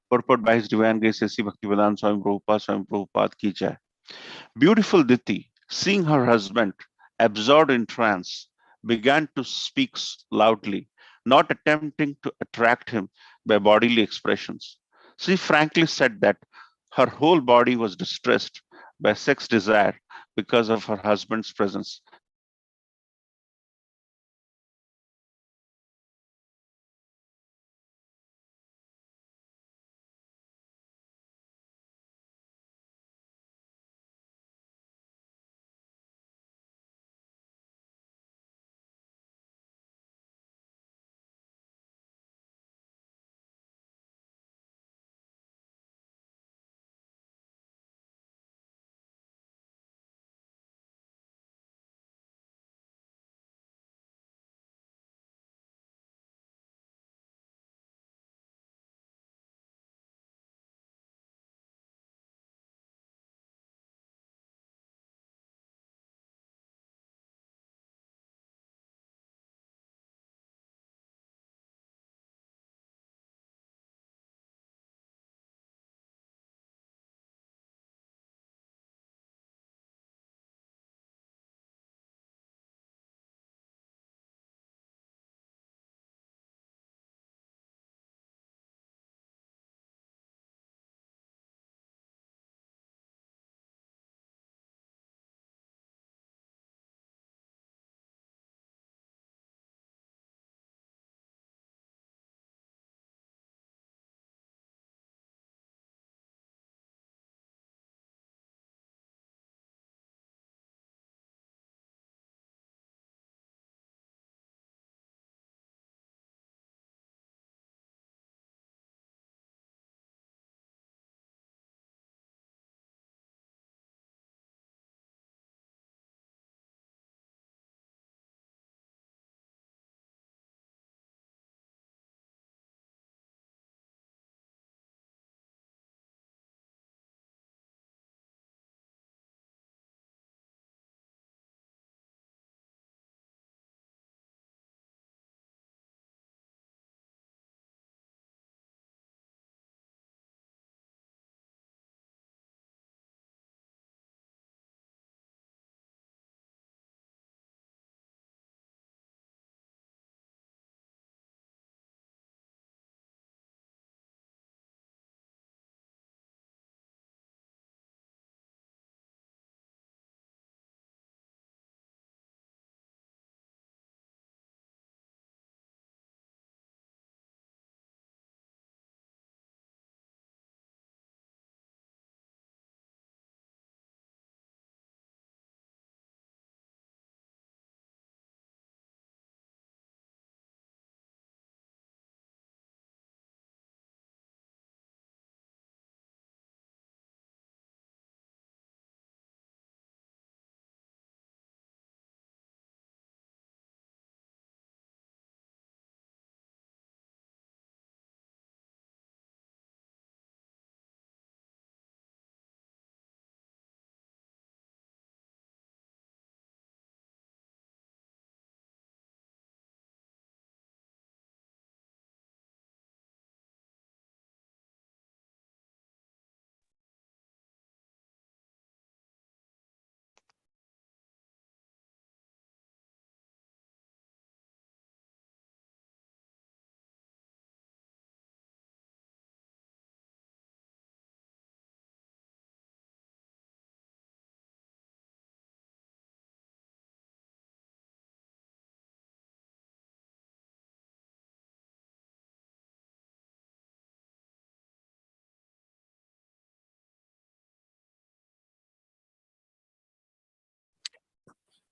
Purport by His Divine Grace A.C. Bhaktivedanta Swami Prabhupada Ki Jai. Beautiful Diti, seeing her husband absorbed in trance, began to speak loudly, not attempting to attract him by bodily expressions. She frankly said that her whole body was distressed by sex desire because of her husband's presence.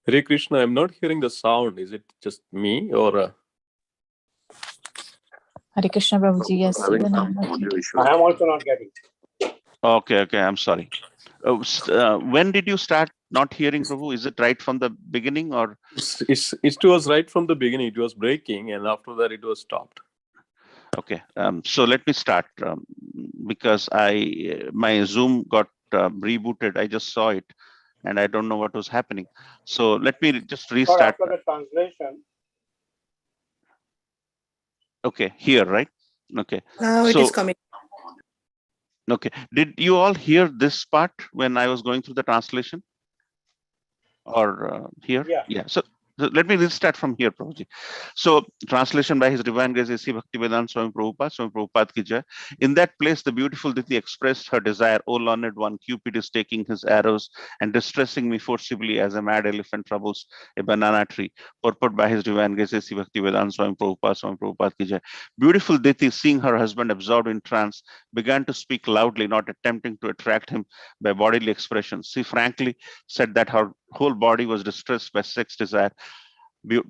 Hare Krishna, I'm not hearing the sound. Is it just me or? Hare Krishna, Prabhuji, yes. Even I'm not getting. I am also not getting. Okay, I'm sorry. When did you start not hearing, Prabhu? Is it right from the beginning or? It was right from the beginning. It was breaking, and after that, it was stopped. Okay, so let me start because my Zoom got rebooted. I just saw it, and I don't know what was happening. So let me just restart. After the translation. Okay, here, right? Okay. Now it is coming. Okay. Did you all hear this part when I was going through the translation? Or here? Yeah. Yeah. So let me restart from here, Prabhuji. So translation by His Divine Grace A.C. Bhaktivedanta Swami Prabhupada ki jai. In that place, the beautiful Diti expressed her desire, O learned one, Cupid is taking his arrows and distressing me forcibly as a mad elephant troubles a banana tree. Purport by His Divine Grace A.C. Bhaktivedanta Swami Prabhupada ki jai. Beautiful Diti, seeing her husband absorbed in trance, began to speak loudly, not attempting to attract him by bodily expressions. She frankly said that her whole body was distressed by sex desire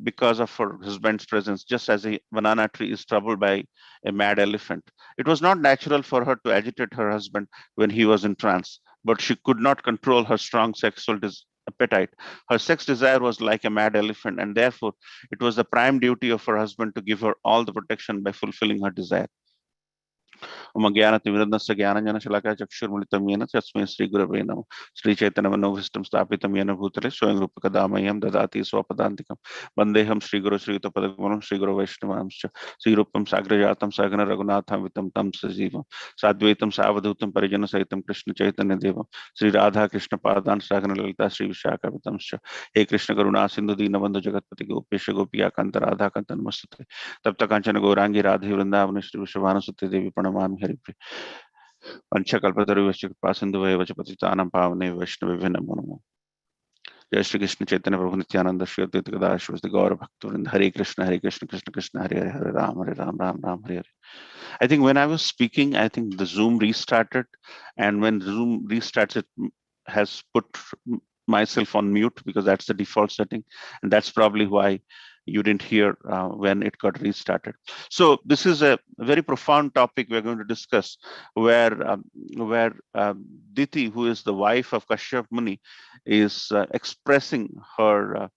because of her husband's presence, just as a banana tree is troubled by a mad elephant. It was not natural for her to agitate her husband when he was in trance, but she could not control her strong sexual appetite. Her sex desire was like a mad elephant, and therefore it was the prime duty of her husband to give her all the protection by fulfilling her desire. ज्ञानतिमिरन्दस्य ज्ञानञ्जनशलाकया चक्षुर्मिलितं येन तस्मै श्रीगुरवे नमः श्रीचैतन्यमनोभीष्टं स्थापितं येन भूतले स्वयं रूपकदा मह्यं ददाति स्वपदान्तिकं वन्देऽहं श्रीगुरो श्रीयुतपदकमलं श्रीगुरो वैष्णवांश्च श्रीरूपं साग्रजातं सहगण रघुनाथान्वितं तं सजीवं साद्वैतं सावधूतं परिजनसहितं कृष्णचैतन्यदेवं श्रीराधा कृष्णपादान् सहगण ललिता श्रीविशाखावितंश्च हे कृष्ण करुणा सिन्धु दीनबन्धु जगत्पति गोपेश गोपिया कान्त राधा कान्त नमस्ते तप्त कांचन गौरांगी राधे वृंदावन श्री विश्वभानुसुते देवी प्रणमामि हरिप्रिय पंचकल्पतरुश्च कृपा सिंधु वच पतितानां पावने वैष्णवेभ्यो नमो नमः जय श्री कृष्ण चैतन्य प्रभु नित्यानंद श्री अद्वैत गदाधर श्रीवासदि गौर भक्तवृंद हरे Krishna Krishna Krishna Hare Hare Hare Ram Ram Ram Hare Hare. I think when I was speaking, I think the Zoom restarted, and when Zoom restarts, it has put myself on mute because that's the default setting, and that's probably why you didn't hear when it got restarted. So this is a very profound topic we're going to discuss, where Diti, who is the wife of Kashyap Muni, is expressing her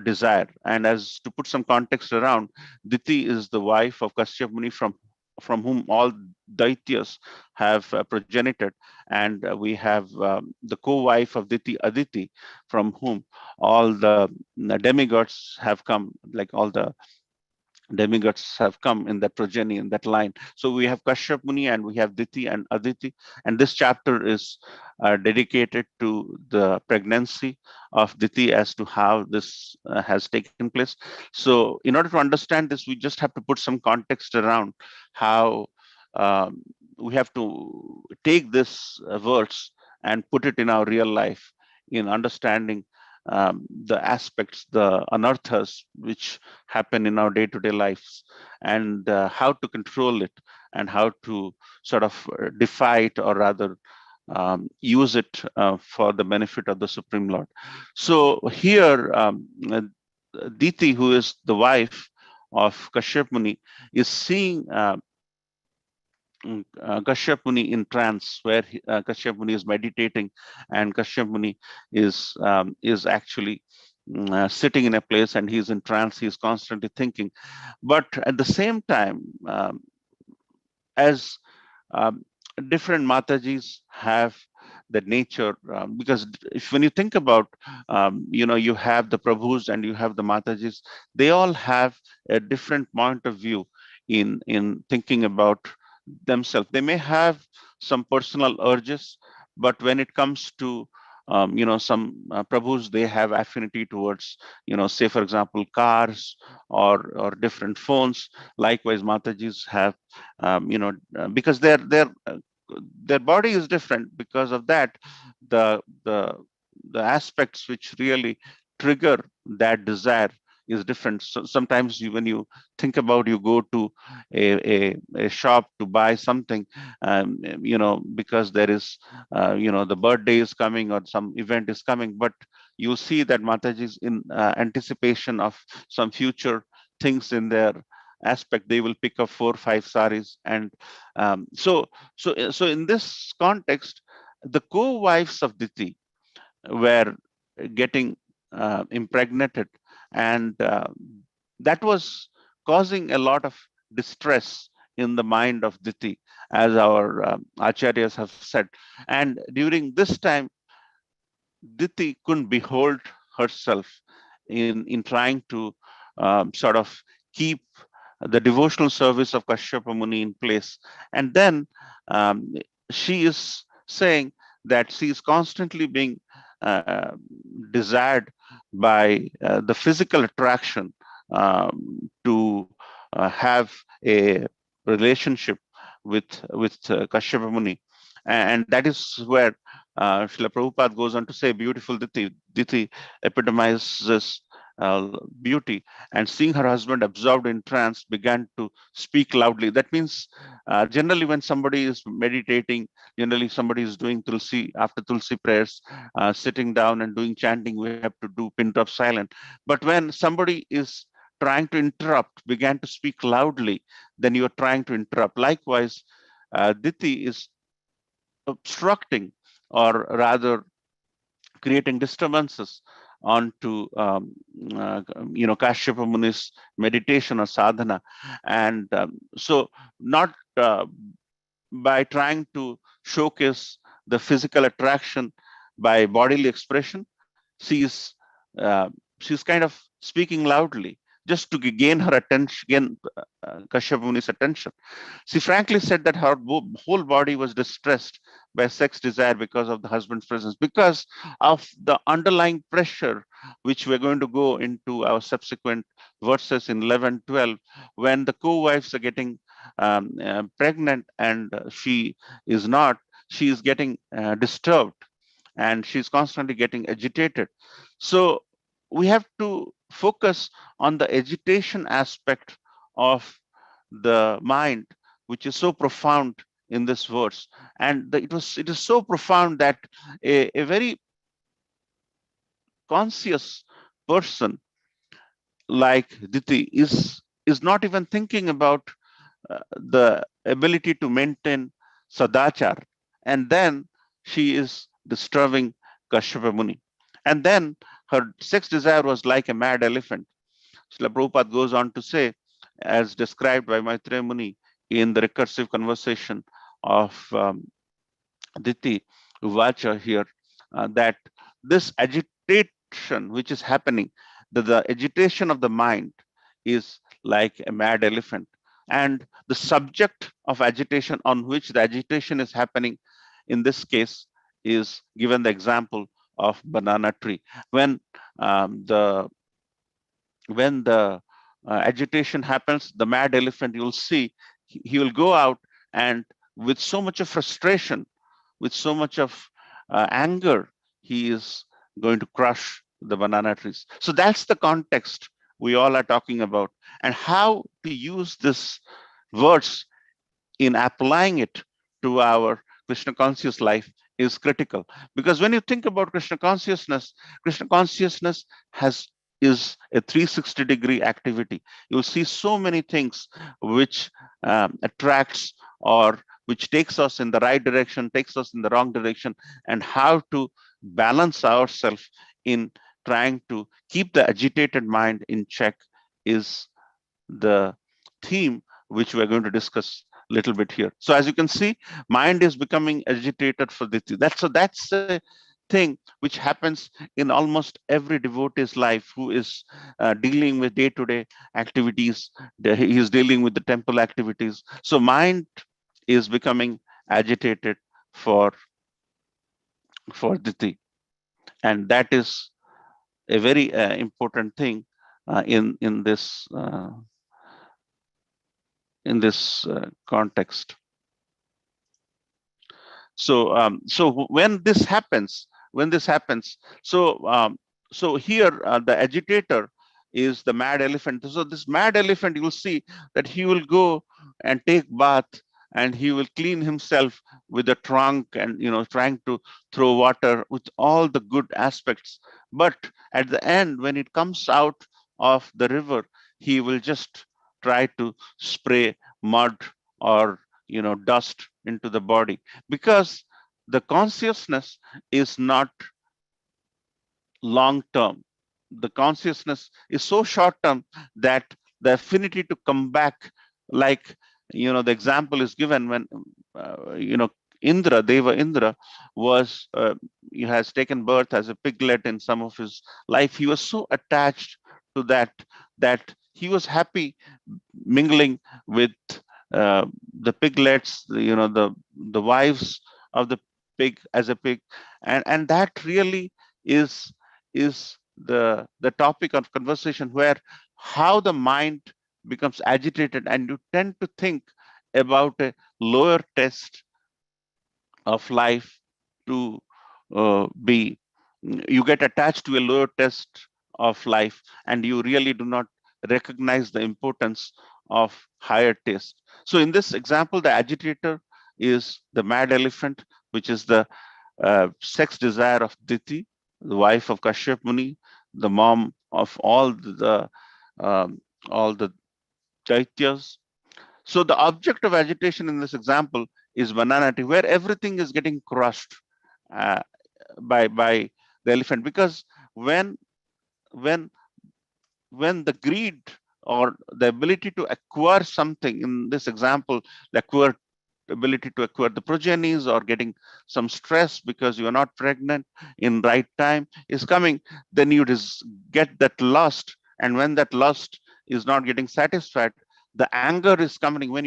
desire. And as to put some context around, Diti is the wife of Kashyap Muni, from whom all Daityas have progenited, and we have the co-wife of Diti, Aditi, from whom all the demigods have come, like all the demigods have come in that progeny, in that line. So we have Kashyap Muni and we have Diti and Aditi, and this chapter is dedicated to the pregnancy of Diti as to how this has taken place. So in order to understand this, we just have to put some context around how we have to take this verse and put it in our real life, in understanding the aspects, the anarthas which happen in our day-to-day lives, and how to control it, and how to sort of defy it, or rather use it for the benefit of the Supreme Lord. So here, Diti, who is the wife of Kashyap Muni, is seeing Kashyap Muni in trance, where Kashyap Muni is meditating, and Kashyap Muni is actually sitting in a place, and he's in trance. He's constantly thinking, but at the same time, as different Matajis have the nature, because if when you think about, you have the Prabhus and you have the Matajis, they all have a different point of view in thinking about themselves. They may have some personal urges, but when it comes to some Prabhus, they have affinity towards, say for example, cars or different phones. Likewise, Matajis have, because their body is different. Because of that, the the the aspects which really trigger that desire is different. So sometimes when you think about, you go to a shop to buy something, because there is, the birthday is coming or some event is coming, but you see that Mataji is in anticipation of some future things in their aspect. They will pick up 4 or 5 saris, and so in this context, the co-wives of Diti were getting impregnated, and that was causing a lot of distress in the mind of Diti, as our acharyas have said. And during this time, Diti couldn't behold herself in trying to sort of keep the devotional service of Kashyapa Muni in place. And then um, she is saying that she is constantly being desired by the physical attraction to have a relationship with Kashyapa Muni. And that is where Srila Prabhupada goes on to say, beautiful Diti. Diti epitomizes beauty, and seeing her husband absorbed in trance began to speak loudly. That means generally when somebody is meditating, generally somebody is doing tulsi, after tulsi prayers, sitting down and doing chanting, we have to do pin drop silent. But when somebody is trying to interrupt, began to speak loudly, then you are trying to interrupt. Likewise, Diti is obstructing, or rather creating disturbances onto Kashyapa Muni's meditation or sadhana. And so not by trying to showcase the physical attraction by bodily expression, she's uh, she's kind of speaking loudly just to gain her attention, gain Kashyapa Muni's attention. She frankly said that her whole body was distressed by sex desire because of the husband's presence, because of the underlying pressure, which we're going to go into our subsequent verses in 11, 12, when the co-wives are getting pregnant and is not, she is getting disturbed, and she's constantly getting agitated. So we have to focus on the agitation aspect of the mind, which is so profound in this verse. And it is so profound that a very conscious person like Diti is not even thinking about the ability to maintain sadachar, and then she is disturbing Kashyapa Muni. And then her sex desire was like a mad elephant. Srila Prabhupada goes on to say, as described by Maitreya Muni in the recursive conversation of Diti Uvacha here, that this agitation which is happening, the agitation of the mind is like a mad elephant. And the subject of agitation on which the agitation is happening in this case is given the example of banana tree. When the agitation happens, the mad elephant, you'll see, he will go out and with so much of frustration, with so much of anger, he is going to crush the banana trees. So that's the context we all are talking about, and how to use this verse in applying it to our Krishna conscious life is critical. Because when you think about Krishna consciousness has is a 360-degree activity. You'll see so many things which attracts, or which takes us in the right direction, takes us in the wrong direction, and how to balance ourselves in trying to keep the agitated mind in check is the theme which we're going to discuss a little bit here. So as you can see, mind is becoming agitated for this. That's a thing which happens in almost every devotee's life who is dealing with day-to-day activities. He is dealing with the temple activities. So mind is becoming agitated for Diti, and that is a very important thing in this context. So when this happens, so here the agitator is the mad elephant. So this mad elephant, you'll see that he will go and take bath, and he will clean himself with the trunk, and trying to throw water with all the good aspects. But at the end, when it comes out of the river, he will just try to spray mud or dust into the body, because the consciousness is not long term. The consciousness is so short term that the affinity to come back, like the example is given when Deva Indra was he has taken birth as a piglet in some of his life. He was so attached to that he was happy mingling with the piglets, the wives of the pig as a pig, and that really is the topic of conversation, where how the mind becomes agitated, and you tend to think about a lower test of life to be you get attached to a lower test of life, and you really do not recognize the importance of higher taste. So in this example, the agitator is the mad elephant, which is the sex desire of Diti, the wife of Kashyap Muni, the mom of um, all the Daityas. So the object of agitation in this example is bananity, where everything is getting crushed uh, by the elephant, because when when when the greed or the ability to acquire something, in this example, the ability to acquire the progenies, or getting some stress because you are not pregnant in right time is coming, then you just get that lust. And when that lust is not getting satisfied, the anger is coming when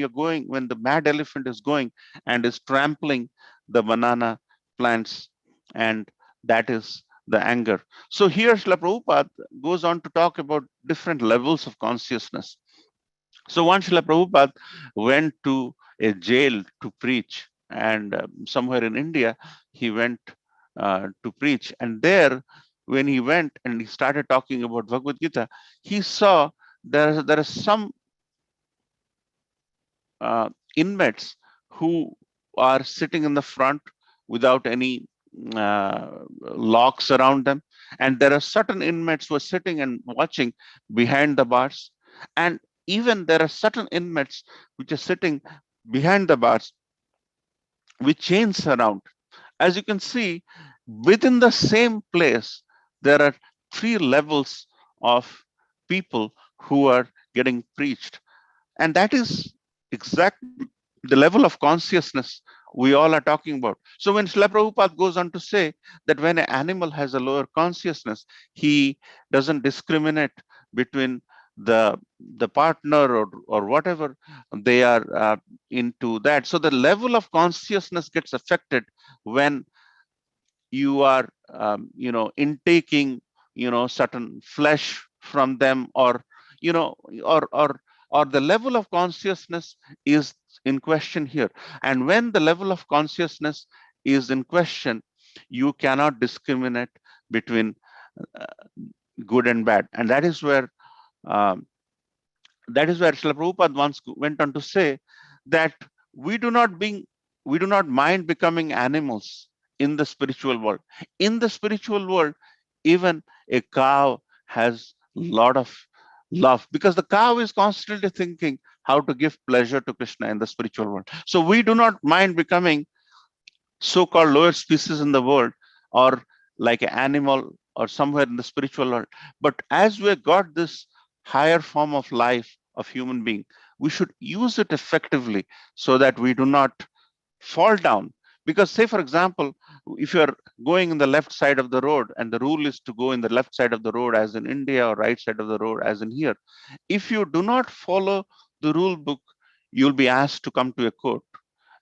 when the mad elephant is going and is trampling the banana plants, and that is the anger. So here Srila Prabhupada goes on to talk about different levels of consciousness. So once Srila Prabhupada went to a jail to preach, and somewhere in India, he went to preach. And there, when he went and he started talking about Bhagavad Gita, he saw there are some uh, inmates who are sitting in the front without any locks around them, and there are certain inmates who are sitting and watching behind the bars, and even there are certain inmates which are sitting behind the bars with chains around. As you can see, within the same place, there are three levels of people who are getting preached, and that is exactly the level of consciousness we all are talking about. So when Srila Prabhupada goes on to say that when an animal has a lower consciousness, he doesn't discriminate between the partner or whatever they are into that. So the level of consciousness gets affected when you are intaking certain flesh from them, or you know or or or the level of consciousness is in question here. And when the level of consciousness is in question, you cannot discriminate between uh, good and bad. And um, that is where Srila Prabhupada once went on to say that we do not being we do not mind becoming animals in the spiritual world. In the spiritual world, even a cow has a lot of love, because the cow is constantly thinking how to give pleasure to Krishna in the spiritual world. So we do not mind becoming so-called lower species in the world, or like an animal or somewhere in the spiritual world. But as we got this higher form of life of human being, we should use it effectively so that we do not fall down. Because say, for example, if you're going in the left side of the road, and the rule is to go in the left side of the road as in India, or right side of the road as in here, if you do not follow the rule book, you'll be asked to come to a court.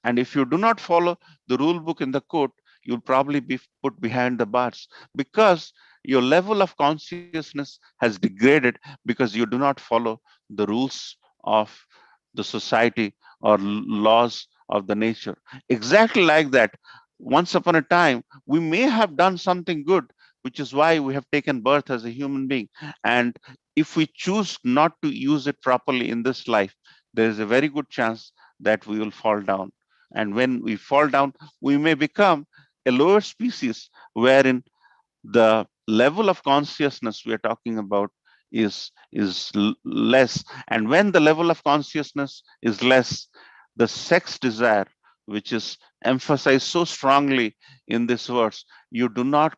And if you do not follow the rule book in the court, you'll probably be put behind the bars, because your level of consciousness has degraded, because you do not follow the rules of the society or laws of the nature. Exactly like that, once upon a time, we may have done something good, which is why we have taken birth as a human being. And if we choose not to use it properly in this life, there is a very good chance that we will fall down. And when we fall down, we may become a lower species, wherein the level of consciousness we are talking about is less. And when the level of consciousness is less, the sex desire, which is emphasized so strongly in this verse, you do not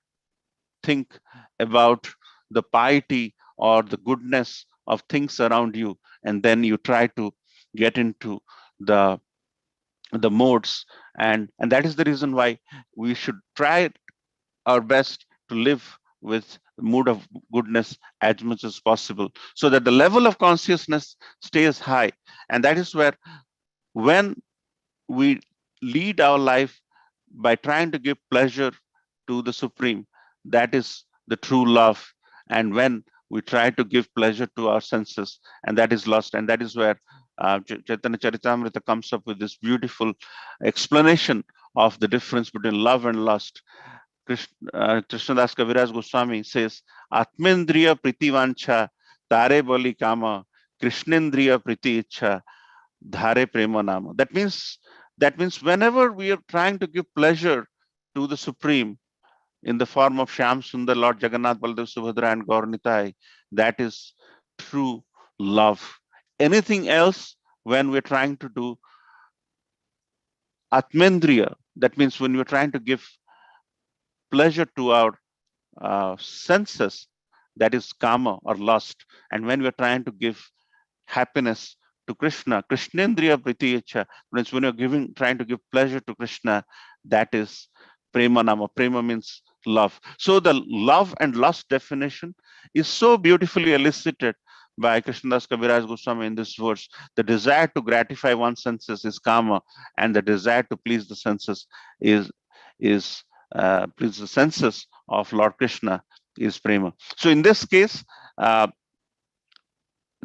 think about the piety or the goodness of things around you, and then you try to get into the modes. And that is the reason why we should try our best to live with mood of goodness as much as possible, so that the level of consciousness stays high. And that is where, when we lead our life by trying to give pleasure to the Supreme, that is the true love. And when we try to give pleasure to our senses, and that is lust. And that is where Chaitanya Charitamrita comes up with this beautiful explanation of the difference between love and lust. Krishnadas Kaviraj Goswami says, Atmendriya pritivancha tare bali kama, Krishnendriya priti ichha dhare prema nama. That means whenever we are trying to give pleasure to the Supreme in the form of Shyam Sundar, Lord Jagannath, Baldev, Subhadra, and Gauranitai, that is true love. Anything else, when we're trying to do Atmendriya, that means when we're trying to give pleasure to our senses, that is kama or lust. And when we're trying to give happiness to Krishna, Krishnendriya priti ichha, when you're trying to give pleasure to Krishna, that is prema nama. Prema means love. So the love and lust definition is so beautifully elicited by Krishnadas Kaviraj Goswami in this verse. The desire to gratify one's senses is kama, and the desire to please the senses is please the senses of Lord Krishna is prema. So in this case,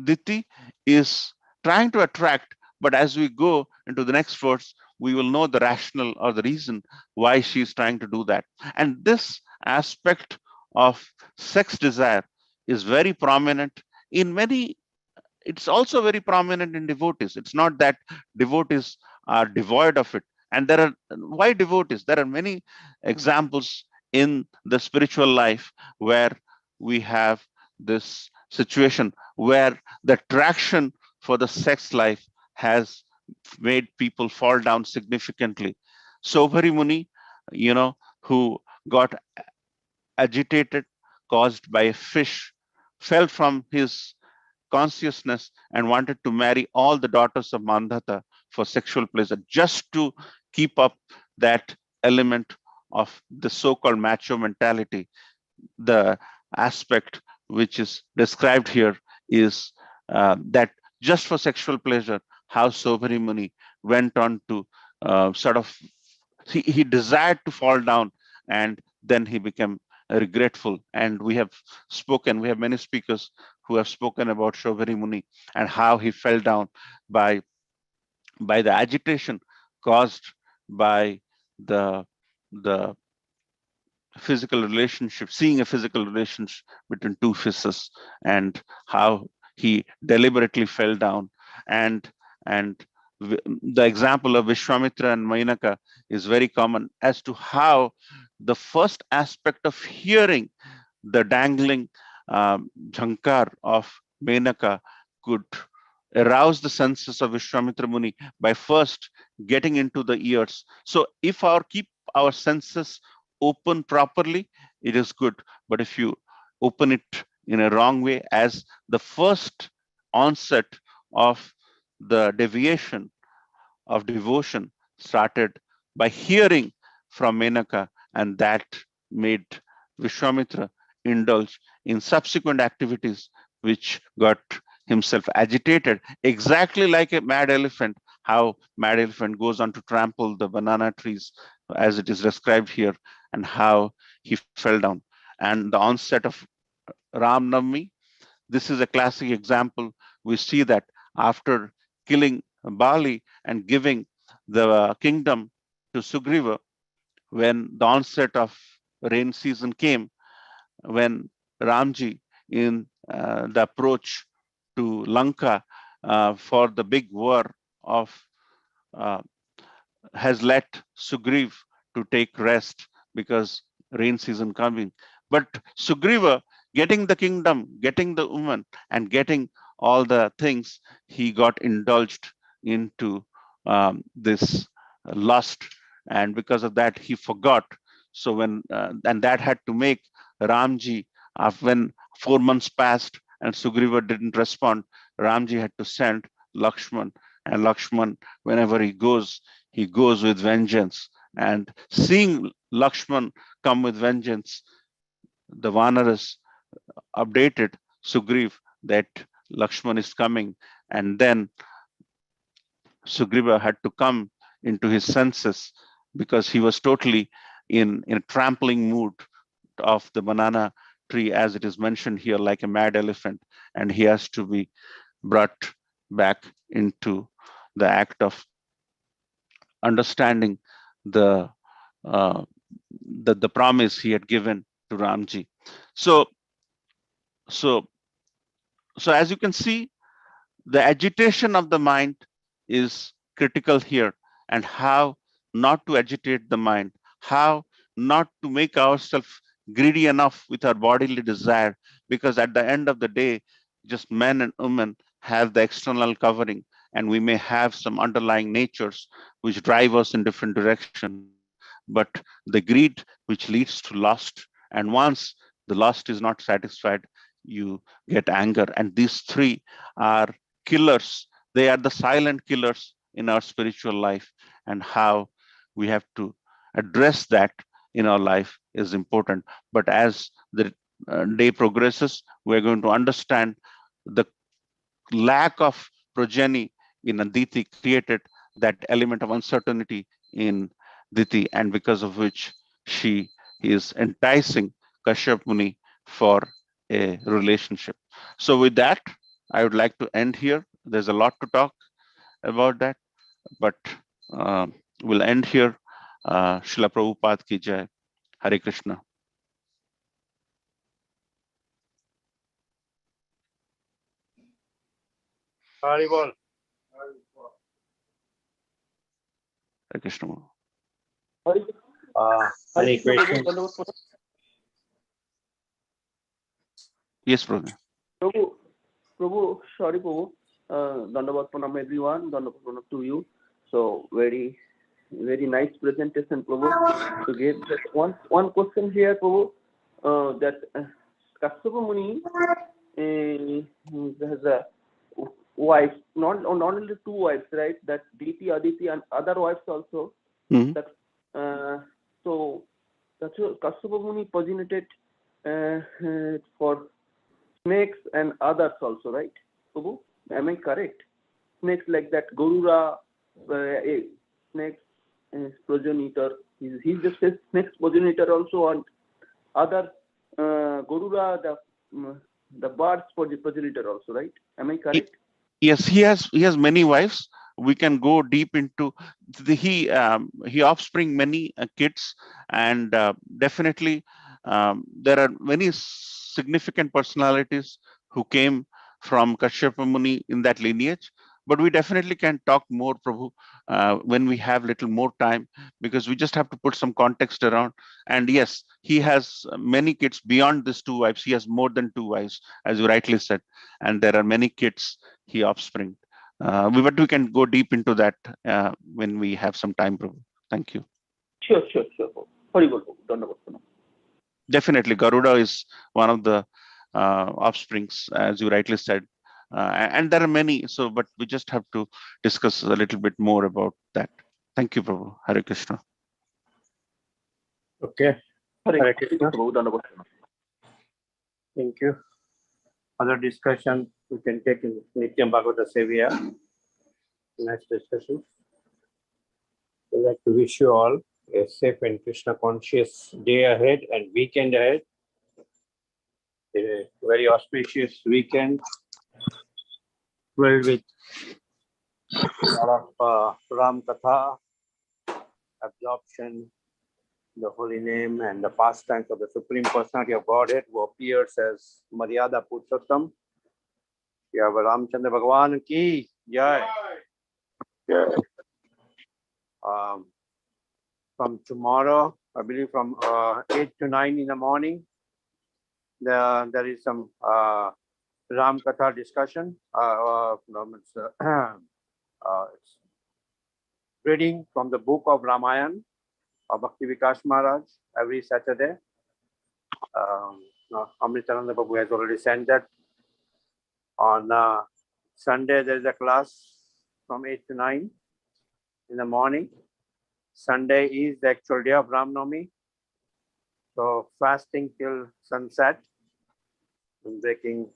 Diti is trying to attract, but as we go into the next verse, we will know the rationale or the reason why she is trying to do that. And this aspect of sex desire is very prominent in many. It's also very prominent in devotees. It's not that devotees are devoid of it. And there are, why devotees? There are many examples in the spiritual life where we have this situation where the attraction for the sex life has made people fall down significantly. Sobhari Muni, who got agitated, caused by a fish, fell from his consciousness and wanted to marry all the daughters of Mandhata for sexual pleasure, just to keep up that element of the so-called macho mentality. The aspect which is described here is that just for sexual pleasure, how Sobhari Muni went on to sort of, he desired to fall down, and then he became regretful. And we have many speakers who have spoken about Sobhari Muni and how he fell down by the agitation caused by the the physical relationship, seeing a physical relationship between two fishes, and how he deliberately fell down. And the example of Vishwamitra and Mainaka is very common as to how the first aspect of hearing the dangling jhankar of Menaka could arouse the senses of Vishwamitra Muni by first getting into the ears. So if keep our senses open properly, it is good. But if you open it in a wrong way, as the first onset of the deviation of devotion started by hearing from Menaka, and that made Vishwamitra indulge in subsequent activities which got himself agitated, exactly like a mad elephant, how mad elephant goes on to trample the banana trees as it is described here, and how he fell down. And the onset of Ram Navami, this is a classic example. We see that after killing Bali and giving the kingdom to Sugriva, when the onset of rain season came, when Ramji, in the approach to Lanka for the big war of, has let Sugriv to take rest because rain season coming. But Sugriva, getting the kingdom, getting the woman, and getting all the things, he got indulged into this lust, and because of that, he forgot. So and that had to make Ramji, when 4 months passed and Sugriva didn't respond, Ramji had to send Lakshman, and Lakshman, whenever he goes with vengeance. And seeing Lakshman come with vengeance, the Vanaras updated Sugriv that Lakshman is coming, and then Sugriva had to come into his senses because he was totally in a trampling mood of the banana tree, as it is mentioned here, like a mad elephant, and he has to be brought back into the act of understanding the uh, the promise he had given to Ramji. So so so as you can see, the agitation of the mind is critical here, and how not to agitate the mind, how not to make ourselves greedy enough with our bodily desire, because at the end of the day, just men and women have the external covering, and we may have some underlying natures which drive us in different direction. But the greed which leads to lust, and once the lust is not satisfied, you get anger, and these three are killers. They are the silent killers in our spiritual life, and how we have to address that in our life is important. But as the day progresses, we're going to understand the lack of progeny in Aditi created that element of uncertainty in Diti, and because of which she is enticing Kashyap Muni for a relationship. So with that, I would like to end here. There's a lot to talk about that, but uh, we'll end here. Srila Prabhupada ki jai. Hare Krishna. Haribol. Hare Krishna. Any questions? Yes, brother. Prabhu, sorry, Prabhu. Dandavat Pranam everyone. Dandavat Pranam to you. So very nice presentation, Prabhu. To give that one question here, Prabhu. That Kashyapa Muni has a wife, not only two wives, right? That Diti, Aditi, and other wives also. Mhm. That so that's Kashyapa Muni progenited for snakes and others also, right, Prabhu? Am I correct? Snakes like that, Gorura, snakes progenitor. He's just a snakes progenitor also, and other Gorura, the birds progenitor also, right? Am I correct? Yes, he has many wives. We can go deep into he offspring many kids, and definitely there are many significant personalities who came from Kashyapa Muni in that lineage. But we definitely can talk more, Prabhu, when we have little more time, because we just have to put some context around. And yes, he has many kids beyond these two wives. He has more than two wives, as you rightly said, and there are many kids he offspring. But we can go deep into that when we have some time, Prabhu. Thank you. Sure. Haribol, Prabhu. Dandavat Pranam. Definitely, Garuda is one of the offsprings, as you rightly said, and there are many. So, but we just have to discuss a little bit more about that. Thank you, Prabhu. Hare Krishna. Okay. Hare Krishna. Prabhu, Dandavat Pranam. Thank you. Other discussion we can take in Nityam Bhagavata Sevya. Next discussion. We'd like to wish you all a safe and Krishna conscious day ahead and weekend ahead. A very auspicious weekend filled with a lot of Ram Katha, absorption, the holy name, and the pastimes of the Supreme Personality of Godhead, who appears as Maryada Purushottam. Yeah, Ramchandra Bhagavan ki jai. From tomorrow, I believe from 8 to 9 in the morning, there is some Ram Katha discussion. It's reading from the book of Ramayana of Bhakti Vikas Maharaj every Saturday. Amritananda Babu has already sent that. On Sunday, there is a class from 8 to 9 in the morning. Sunday is the actual day of Ram Navami. So fasting till sunset, and breaking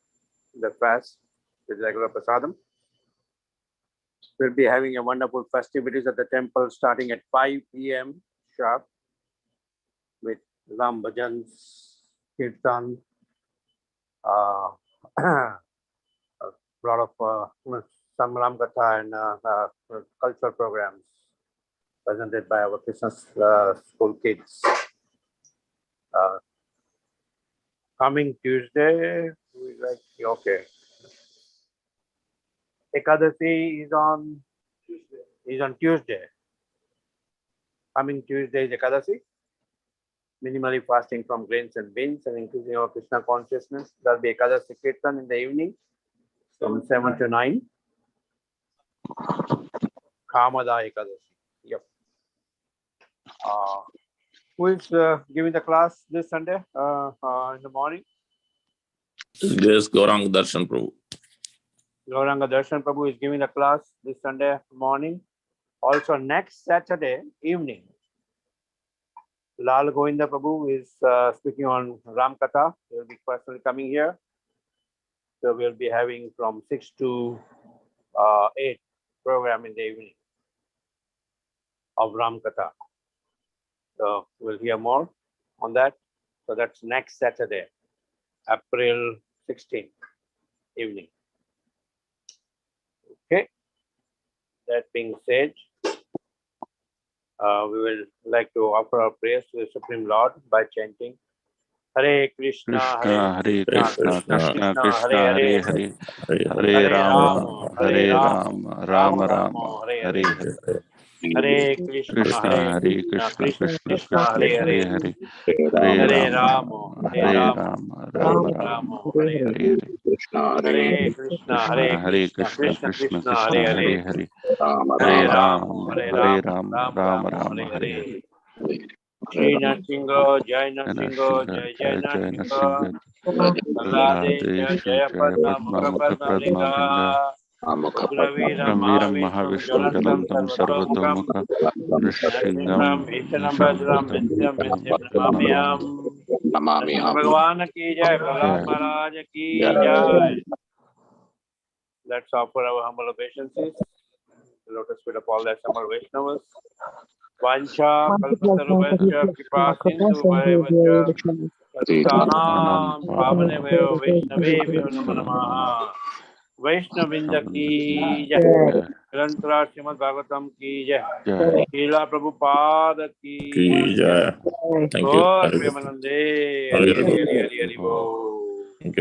the fast with regular prasadam. We'll be having a wonderful festivities at the temple starting at 5 p.m. sharp with Ram Bhajans, Kirtan, a lot of some Ram Katha and cultural programs presented by our Krishna school kids. Coming Tuesday, okay. Ekadasi is on Tuesday. Coming Tuesday is Ekadasi. Minimally fasting from grains and beans and increasing our Krishna consciousness. There'll be Ekadasi Kirtan in the evening from 7 to 9. Kamada Ekadasi. Yep. Who is giving the class this Sunday in the morning? Yes, Gaurang Darshan Prabhu. Gauranga Darshan Prabhu is giving the class this Sunday morning. Also next Saturday evening, Lal Govinda Prabhu is speaking on Ram Katha. He will be personally coming here. So we'll be having from 6 to 8 program in the evening of Ram Katha. So we'll hear more on that. So that's next Saturday, April 16th evening. Okay. That being said, we will like to offer our prayers to the Supreme Lord by chanting Hare Krishna, Hare Krishna, Krishna Krishna, Hare Hare, Hare Hare Rama, Rama, Hare Rama, Rama Rama, Hare Hare Hare. Hare. Hare Krishna, Krishna, Hare Krishna, Krishna Krishna, Krishna, Hare Hare Hare. Hare, Hare Hare Rama, Rama, Hare Rama, Rama Rama, Hare Hare Hare. Hare. Hare Krishna, Krishna, Hare Krishna, Krishna, Krishna, Krishna Hare Krishna, Hare. Hare Hare, Hare Hare Rama, Rama, Hare Rama, Rama Rama, Rama, Hare Hare. Hare. Shri Narsingha, Jai Jana Narsingha, Singha, Jai Jai Jai Jai Narsingha. Narsingha, Bangladesha, Bangladesha, Jaya Jaya Padma, Padma, Mukha Mukha Padma Padma Bringa, Bringa. Ugraveeram Brahmiram Mahavishnu, Mahavishnu Jalantam Jalantam Sarvatomukam. Sarvatomukha, Nrsimham, Nrsimham, Vishanam Bajram, Vishanambhadram, Vidyam Vidyam Namami. Namamyam. Nrsimha Bhagwan ki Jai, Prahlad Jai. Maharaj ki Jai. Let's offer our humble obeisances. The lotus feet of all the assembled Vaishnavas. Vancha kalpatarubhasya kripa sindhu bhayavasya Sattanam pavanebhyo Vaishnavebhyo namo namaha. Vaishnavinda ki jai. Jai. Grantara Srimad Bhagavatam ki jai. Jai. Srila Prabhupada ki jai. Thank you. Gaur Premanande. Hari Hari Hari Hari Hari Bo. Thank you.